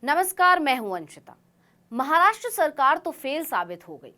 नमस्कार, मैं हूं अंशिता। महाराष्ट्र सरकार तो फेल साबित हो गई।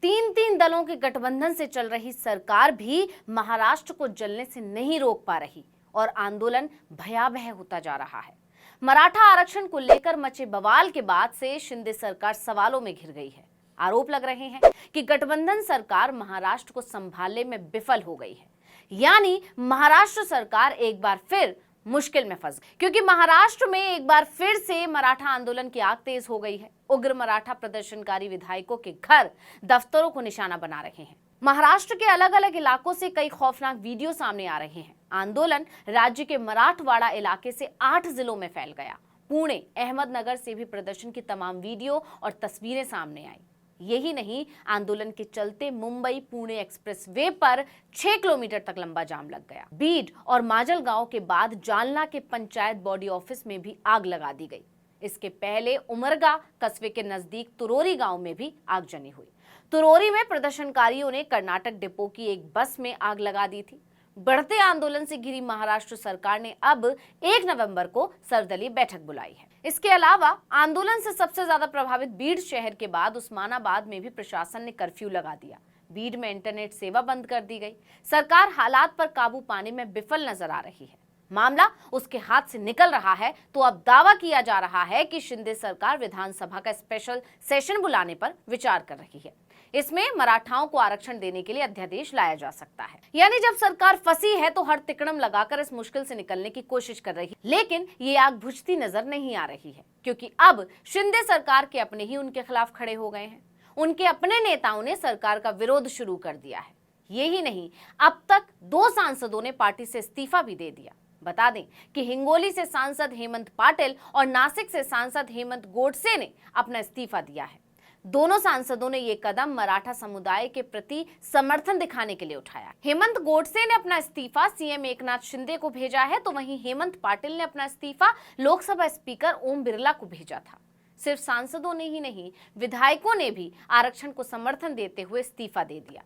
तीन दलों के गठबंधन से चल रही सरकार भी महाराष्ट्र को जलने से नहीं रोक पा रही और आंदोलन भयावह होता जा रहा है। मराठा आरक्षण को लेकर मचे बवाल के बाद से शिंदे सरकार सवालों में घिर गई है। आरोप लग रहे हैं कि गठबंधन सरकार महाराष्ट्र को संभालने में विफल हो गई है, यानी महाराष्ट्र सरकार एक बार फिर मुश्किल में फंस गई, क्योंकि महाराष्ट्र में एक बार फिर से मराठा आंदोलन की आग तेज हो गई है। उग्र मराठा प्रदर्शनकारी विधायकों के घर, दफ्तरों को निशाना बना रहे हैं। महाराष्ट्र के अलग अलग इलाकों से कई खौफनाक वीडियो सामने आ रहे हैं। आंदोलन राज्य के मराठवाड़ा इलाके से 8 जिलों में फैल गया। पुणे, अहमदनगर से भी प्रदर्शन की तमाम वीडियो और तस्वीरें सामने आई। यही नहीं, आंदोलन के चलते मुंबई पुणे एक्सप्रेस वे पर 6 किलोमीटर तक लंबा जाम लग गया। बीड और माजलगांव के बाद जालना के पंचायत बॉडी ऑफिस में भी आग लगा दी गई। इसके पहले उमरगा कस्बे के नजदीक तुरोरी गांव में भी आगजनी हुई। तुरोरी में प्रदर्शनकारियों ने कर्नाटक डिपो की एक बस में आग लगा दी थी। बढ़ते आंदोलन से घिरी महाराष्ट्र सरकार ने अब 1 नवंबर को सर्वदलीय बैठक बुलाई है। इसके अलावा आंदोलन से सबसे ज्यादा प्रभावित बीड शहर के बाद उस्मानाबाद में भी प्रशासन ने कर्फ्यू लगा दिया। बीड में इंटरनेट सेवा बंद कर दी गई। सरकार हालात पर काबू पाने में विफल नजर आ रही है। मामला उसके हाथ से निकल रहा है तो अब दावा किया जा रहा है कि शिंदे सरकार विधानसभा का स्पेशल सेशन बुलाने पर विचार कर रही है। इसमें मराठाओं को आरक्षण देने के लिए अध्यादेश लाया जा सकता है। यानी जब सरकार फंसी है तो हर तिकड़म लगाकर इस मुश्किल से निकलने की कोशिश कर रही है, लेकिन ये आग बुझती नजर नहीं आ रही है, क्योंकि अब शिंदे सरकार के अपने ही उनके खिलाफ खड़े हो गए हैं। उनके अपने नेताओं ने सरकार का विरोध शुरू कर दिया है। यही नहीं, अब तक 2 सांसदों ने पार्टी से इस्तीफा भी दे दिया। बता दें कि हिंगोली से सांसद हेमंत पाटिल और नासिक से सांसद हेमंत गोडसे ने अपना इस्तीफा दिया है। दोनों सांसदों ने ये कदम मराठा समुदाय के प्रति समर्थन दिखाने के लिए उठाया। हेमंत गोडसे ने अपना इस्तीफा सीएम एकनाथ शिंदे को भेजा है, तो वहीं हेमंत पाटिल ने अपना इस्तीफा लोकसभा स्पीकर ओम बिरला को भेजा था। सिर्फ सांसदों ने ही नहीं, विधायकों ने भी आरक्षण को समर्थन देते हुए इस्तीफा दे दिया।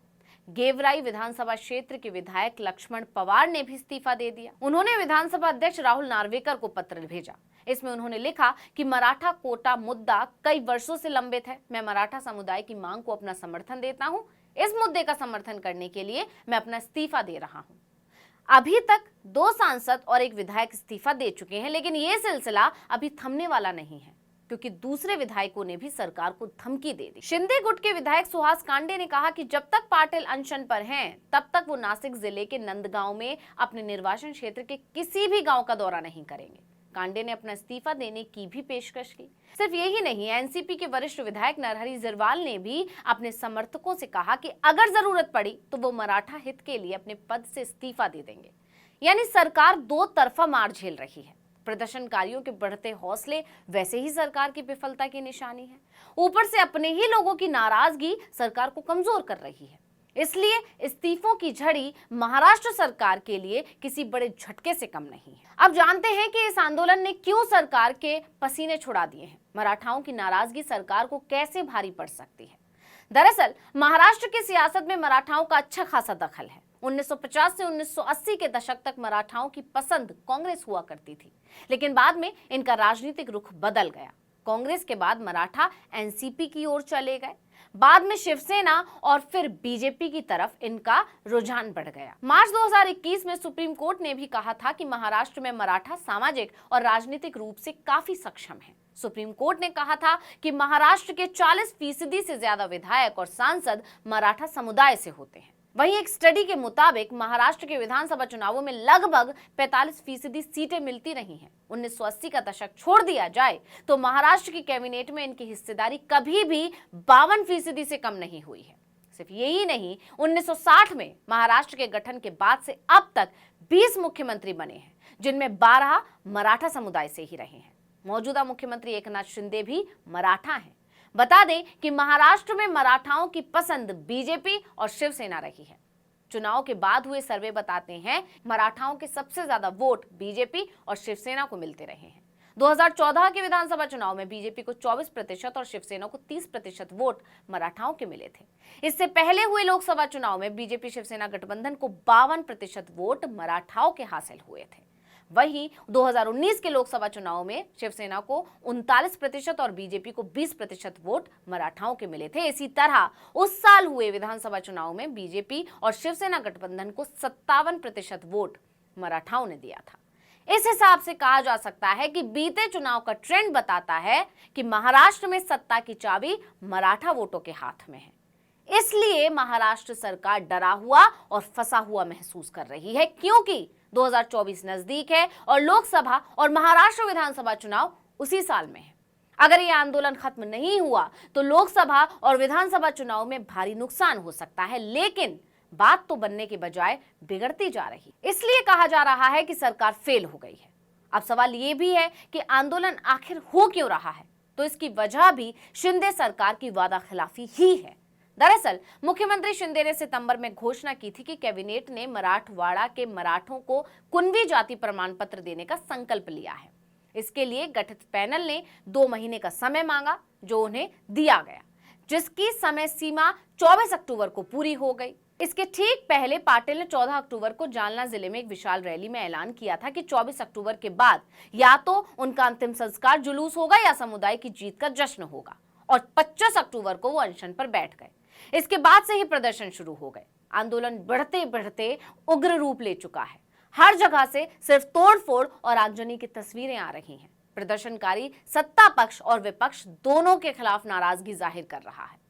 गेवराई विधानसभा क्षेत्र के विधायक लक्ष्मण पवार ने भी इस्तीफा दे दिया। उन्होंने विधानसभा अध्यक्ष राहुल नार्वेकर को पत्र भेजा। इसमें उन्होंने लिखा कि मराठा कोटा मुद्दा कई वर्षों से लंबित है। मैं मराठा समुदाय की मांग को अपना समर्थन देता हूं। इस मुद्दे का समर्थन करने के लिए मैं अपना इस्तीफा दे रहा हूं। अभी तक 2 सांसद और 1 विधायक इस्तीफा दे चुके हैं, लेकिन ये सिलसिला अभी थमने वाला नहीं है, क्योंकि दूसरे विधायकों ने भी सरकार को धमकी दे दी। शिंदे गुट के विधायक सुहास कांडे ने कहा कि जब तक पाटिल अनशन पर हैं, तब तक वो नासिक जिले के नंदगांव में अपने निर्वाचन क्षेत्र के किसी भी गांव का दौरा नहीं करेंगे। कांडे ने अपना इस्तीफा देने की भी पेशकश की। सिर्फ यही नहीं, एनसीपी के वरिष्ठ विधायक नरहरि झिरवाल ने भी अपने समर्थकों से कहा कि अगर जरूरत पड़ी तो वो मराठा हित के लिए अपने पद से इस्तीफा दे देंगे। यानी सरकार 2 तरफा मार झेल रही है। प्रदर्शनकारियों के बढ़ते हौसले वैसे ही सरकार की विफलता की निशानी है। ऊपर से अपने ही लोगों की नाराजगी सरकार को कमजोर कर रही है। इसलिए इस्तीफों की झड़ी महाराष्ट्र सरकार के लिए किसी बड़े झटके से कम नहीं है। अब जानते हैं कि इस आंदोलन ने क्यों सरकार के पसीने छुड़ा दिए हैं। मराठाओं की नाराजगी सरकार को कैसे भारी पड़ सकती है। दरअसल महाराष्ट्र की सियासत में मराठाओं का अच्छा खासा दखल है। 1950 से 1980 के दशक तक मराठाओं की पसंद कांग्रेस हुआ करती थी, लेकिन बाद में इनका राजनीतिक रुख बदल गया। कांग्रेस के बाद मराठा एनसीपी की ओर चले गए, बाद में शिवसेना और फिर बीजेपी की तरफ इनका रुझान बढ़ गया। मार्च 2021 में सुप्रीम कोर्ट ने भी कहा था कि महाराष्ट्र में मराठा सामाजिक और राजनीतिक रूप से काफी सक्षम है। सुप्रीम कोर्ट ने कहा था कि महाराष्ट्र के 40% से ज्यादा विधायक और सांसद मराठा समुदाय से होते हैं। वहीं एक स्टडी के मुताबिक महाराष्ट्र के विधानसभा चुनावों में लगभग 45% सीटें मिलती रही हैं। 1980 का दशक छोड़ दिया जाए तो महाराष्ट्र की कैबिनेट में इनकी हिस्सेदारी कभी भी 52% से कम नहीं हुई है। सिर्फ यही नहीं, 1960 में महाराष्ट्र के गठन के बाद से अब तक 20 मुख्यमंत्री बने हैं, जिनमें 12 मराठा समुदाय से ही रहे हैं। मौजूदा मुख्यमंत्री एकनाथ शिंदे भी मराठा हैं। बता दें कि महाराष्ट्र में मराठाओं की पसंद बीजेपी और शिवसेना रही है। चुनाव के बाद हुए सर्वे बताते हैं मराठाओं के सबसे ज्यादा वोट बीजेपी और शिवसेना को मिलते रहे हैं। 2014 के विधानसभा चुनाव में बीजेपी को 24% और शिवसेना को 30% वोट मराठाओं के मिले थे। इससे पहले हुए लोकसभा चुनाव में बीजेपी शिवसेना गठबंधन को 52% वोट मराठाओं के हासिल हुए थे। वहीं 2019 के लोकसभा चुनाव में शिवसेना को 39% और बीजेपी को 20% वोट मराठाओं के मिले थे। इसी तरह उस साल हुए विधानसभा चुनाव में बीजेपी और शिवसेना गठबंधन को 57% वोट मराठाओं ने दिया था। इस हिसाब से कहा जा सकता है कि बीते चुनाव का ट्रेंड बताता है कि महाराष्ट्र में सत्ता की चाबी मराठा वोटों के हाथ में है। इसलिए महाराष्ट्र सरकार डरा हुआ और फंसा हुआ महसूस कर रही है, क्योंकि 2024 नजदीक है और लोकसभा और महाराष्ट्र विधानसभा चुनाव उसी साल में है। अगर ये आंदोलन खत्म नहीं हुआ तो लोकसभा और विधानसभा चुनाव में भारी नुकसान हो सकता है, लेकिन बात तो बनने के बजाय बिगड़ती जा रही। इसलिए कहा जा रहा है कि सरकार फेल हो गई है। अब सवाल ये भी है कि आंदोलन आखिर हो क्यों रहा है, तो इसकी वजह भी शिंदे सरकार की वादा खिलाफी ही है। दरअसल मुख्यमंत्री शिंदे ने सितंबर में घोषणा की थी कि कैबिनेट ने मराठवाड़ा के मराठों को कुणबी जाति प्रमाण पत्र देने का संकल्प लिया है। इसके लिए गठित पैनल ने 2 महीने का समय मांगा, जो उन्हें दिया गया, जिसकी समय सीमा 24 अक्टूबर को पूरी हो गई। इसके ठीक पहले पाटिल ने 14 अक्टूबर को जालना जिले में एक विशाल रैली में ऐलान किया था कि 24 अक्टूबर के बाद या तो उनका अंतिम संस्कार जुलूस होगा या समुदाय की जीत का जश्न होगा, और 25 अक्टूबर को वो अनशन पर बैठ गए। इसके बाद से ही प्रदर्शन शुरू हो गए। आंदोलन बढ़ते बढ़ते उग्र रूप ले चुका है। हर जगह से सिर्फ तोड़फोड़ और आगजनी की तस्वीरें आ रही हैं। प्रदर्शनकारी सत्ता पक्ष और विपक्ष दोनों के खिलाफ नाराजगी जाहिर कर रहा है।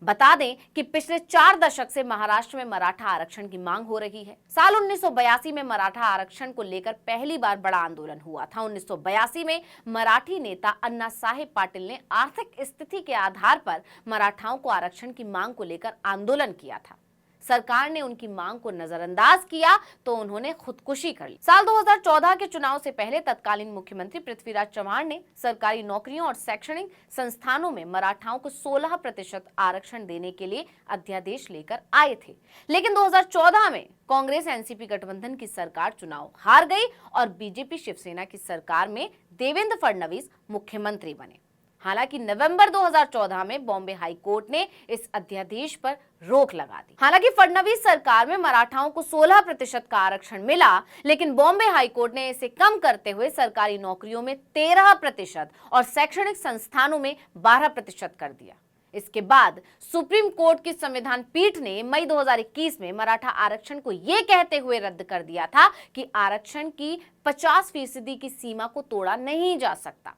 बता दें कि पिछले 4 दशक से महाराष्ट्र में मराठा आरक्षण की मांग हो रही है। साल 1982 में मराठा आरक्षण को लेकर पहली बार बड़ा आंदोलन हुआ था। 1982 में मराठी नेता अन्ना साहेब पाटिल ने आर्थिक स्थिति के आधार पर मराठाओं को आरक्षण की मांग को लेकर आंदोलन किया था। सरकार ने उनकी मांग को नजरअंदाज किया तो उन्होंने खुदकुशी कर ली। साल 2014 के चुनाव से पहले तत्कालीन मुख्यमंत्री पृथ्वीराज चव्हाण ने सरकारी नौकरियों और शैक्षणिक संस्थानों में मराठाओं को 16% आरक्षण देने के लिए अध्यादेश लेकर आए थे, लेकिन 2014 में कांग्रेस एनसीपी गठबंधन की सरकार चुनाव हार गई और बीजेपी शिवसेना की सरकार में देवेंद्र फडणवीस मुख्यमंत्री बने। हालांकि नवंबर 2014 में बॉम्बे हाई कोर्ट ने इस अध्यादेश पर रोक लगा दी। हालांकि फडणवीस सरकार में मराठाओं को 16% का आरक्षण मिला, लेकिन बॉम्बे हाई कोर्ट ने इसे कम करते हुए सरकारी नौकरियों में 13% और शैक्षणिक संस्थानों में 12% कर दिया। इसके बाद सुप्रीम कोर्ट की संविधान पीठ ने मई 2021 में मराठा आरक्षण को यह कहते हुए रद्द कर दिया था कि आरक्षण की 50% की सीमा को तोड़ा नहीं जा सकता।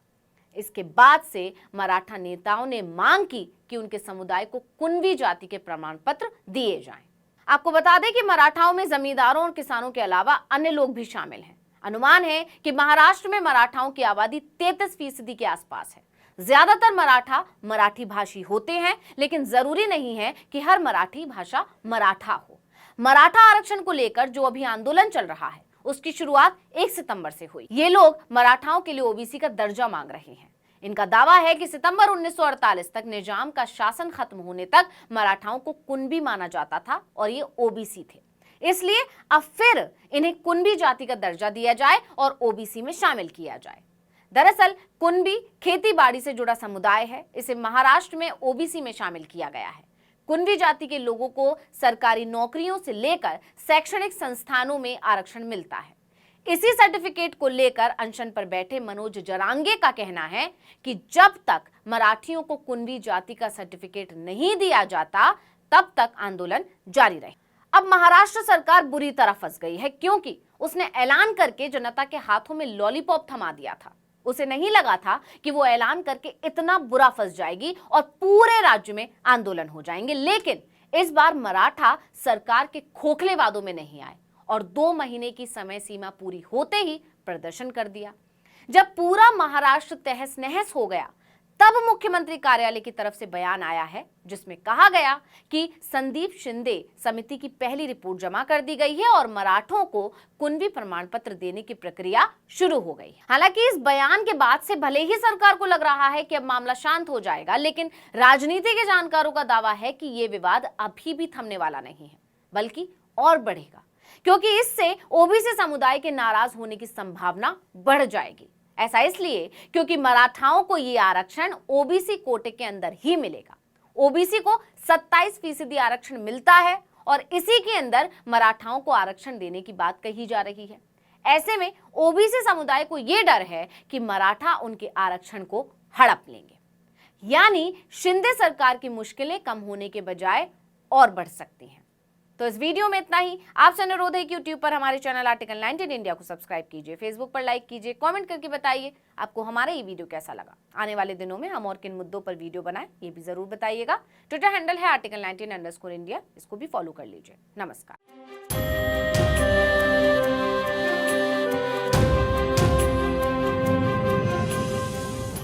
इसके बाद से मराठा नेताओं ने मांग की कि उनके समुदाय को कुणबी जाति के प्रमाण पत्र दिए जाएं। आपको बता दें कि मराठाओं में जमींदारों और किसानों के अलावा अन्य लोग भी शामिल हैं। अनुमान है कि महाराष्ट्र में मराठाओं की आबादी 33% के आसपास है। ज्यादातर मराठा मराठी भाषी होते हैं, लेकिन जरूरी नहीं है कि हर मराठी भाषा मराठा हो। मराठा आरक्षण को लेकर जो अभी आंदोलन चल रहा है, उसकी शुरुआत 1 सितंबर से हुई। ये लोग मराठाओं के लिए ओबीसी का दर्जा मांग रहे हैं। इनका दावा है कि सितंबर 1948 तक निजाम का शासन खत्म होने तक मराठाओं को कुणबी माना जाता था और ये ओबीसी थे, इसलिए अब फिर इन्हें कुणबी जाति का दर्जा दिया जाए और ओबीसी में शामिल किया जाए। दरअसल कुणबी खेती बाड़ी से जुड़ा समुदाय है। इसे महाराष्ट्र में ओबीसी में शामिल किया गया है। कुणबी जाति के लोगों को सरकारी नौकरियों से लेकर शैक्षणिक संस्थानों में आरक्षण मिलता है। इसी सर्टिफिकेट को लेकर अनशन पर बैठे मनोज जरांगे का कहना है कि जब तक मराठियों को कुणबी जाति का सर्टिफिकेट नहीं दिया जाता, तब तक आंदोलन जारी रहे। अब महाराष्ट्र सरकार बुरी तरह फंस गई है, क्योंकि उसने ऐलान करके जनता के हाथों में लॉलीपॉप थमा दिया था। उसे नहीं लगा था कि वो ऐलान करके इतना बुरा फंस जाएगी और पूरे राज्य में आंदोलन हो जाएंगे, लेकिन इस बार मराठा सरकार के खोखले वादों में नहीं आए और 2 महीने की समय सीमा पूरी होते ही प्रदर्शन कर दिया। जब पूरा महाराष्ट्र तहस नहस हो गया, तब मुख्यमंत्री कार्यालय की तरफ से बयान आया है, जिसमें कहा गया कि संदीप शिंदे समिति की पहली रिपोर्ट जमा कर दी गई है और मराठों को कुणबी प्रमाण पत्र देने की प्रक्रिया शुरू हो गई है। हालांकि इस बयान के बाद से भले ही सरकार को लग रहा है कि अब मामला शांत हो जाएगा, लेकिन राजनीति के जानकारों का दावा है कि ये विवाद अभी भी थमने वाला नहीं है, बल्कि और बढ़ेगा, क्योंकि इससे ओबीसी समुदाय के नाराज होने की संभावना बढ़ जाएगी। ऐसा इसलिए क्योंकि मराठाओं को ये आरक्षण ओबीसी कोटे के अंदर ही मिलेगा। ओबीसी को 27% आरक्षण मिलता है और इसी के अंदर मराठाओं को आरक्षण देने की बात कही जा रही है। ऐसे में ओबीसी समुदाय को यह डर है कि मराठा उनके आरक्षण को हड़प लेंगे, यानी शिंदे सरकार की मुश्किलें कम होने के बजाय और बढ़ सकती हैं। तो इस वीडियो में इतना ही। आपसे अनुरोध है कि यूट्यूब पर हमारे चैनल आर्टिकल 19 इंडिया को सब्सक्राइब कीजिए, फेसबुक पर लाइक कीजिए, कमेंट करके बताइए आपको हमारा ये वीडियो कैसा लगा। आने वाले दिनों में हम और किन मुद्दों पर वीडियो बनाएं ये भी जरूर बताइएगा। ट्विटर हैंडल है article19_India, इसको भी फॉलो कर लीजिए। नमस्कार।